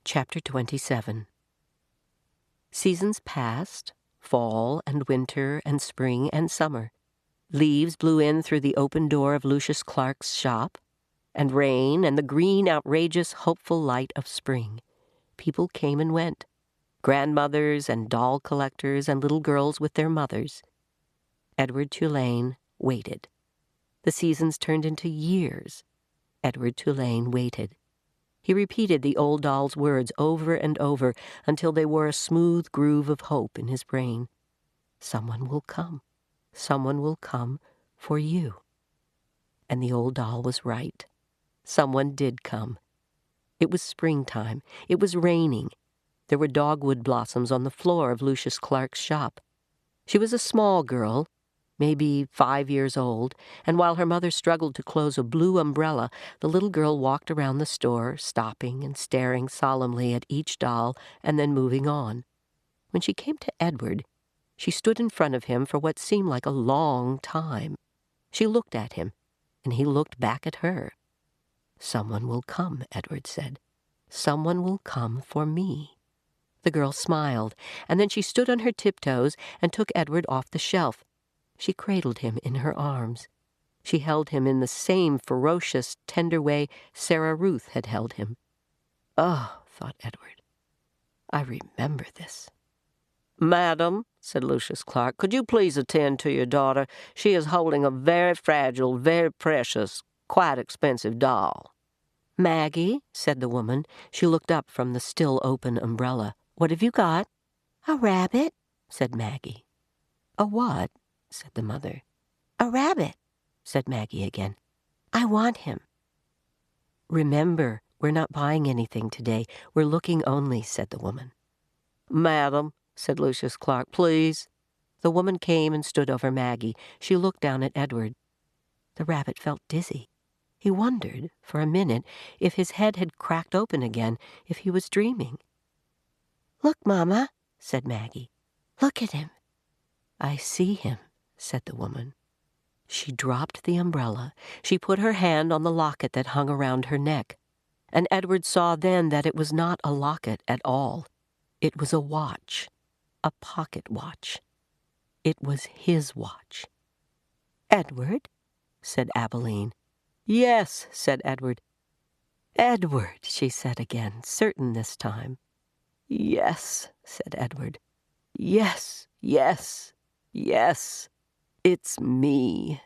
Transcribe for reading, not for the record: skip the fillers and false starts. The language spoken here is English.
Chapter 27. Seasons passed, fall and winter and spring and summer. Leaves blew in through the open door of Lucius Clark's shop, and rain and the green, outrageous, hopeful light of spring. People came and went, grandmothers and doll collectors and little girls with their mothers. Edward Tulane waited. The seasons turned into years. Edward Tulane waited. He repeated the old doll's words over and over until they wore a smooth groove of hope in his brain. Someone will come. Someone will come for you. And the old doll was right. Someone did come. It was springtime. It was raining. There were dogwood blossoms on the floor of Lucius Clark's shop. She was a small girl, maybe 5 years old, and while her mother struggled to close a blue umbrella, the little girl walked around the store, stopping and staring solemnly at each doll and then moving on. When she came to Edward, she stood in front of him for what seemed like a long time. She looked at him, and he looked back at her. "Someone will come," Edward said. "Someone will come for me." The girl smiled, and then she stood on her tiptoes and took Edward off the shelf. She cradled him in her arms. She held him in the same ferocious, tender way Sarah Ruth had held him. "Oh," thought Edward, "I remember this." "Madam," said Lucius Clark, "could you please attend to your daughter? She is holding a very fragile, very precious, quite expensive doll." "Maggie," said the woman. She looked up from the still open umbrella. "What have you got?" "A rabbit," said Maggie. "A what?" said the mother. "A rabbit," said Maggie again. "I want him." "Remember, we're not buying anything today. We're looking only," said the woman. "Madam," said Lucius Clark, "please." The woman came and stood over Maggie. She looked down at Edward. The rabbit felt dizzy. He wondered, for a minute, if his head had cracked open again, if he was dreaming. "Look, Mama," said Maggie. "Look at him." "I see him," said the woman. She dropped the umbrella. She put her hand on the locket that hung around her neck. And Edward saw then that it was not a locket at all. It was a watch, a pocket watch. It was his watch. "Edward?" said Abilene. "Yes," said Edward. "Edward," she said again, certain this time. "Yes," said Edward. "Yes, yes, yes, it's me."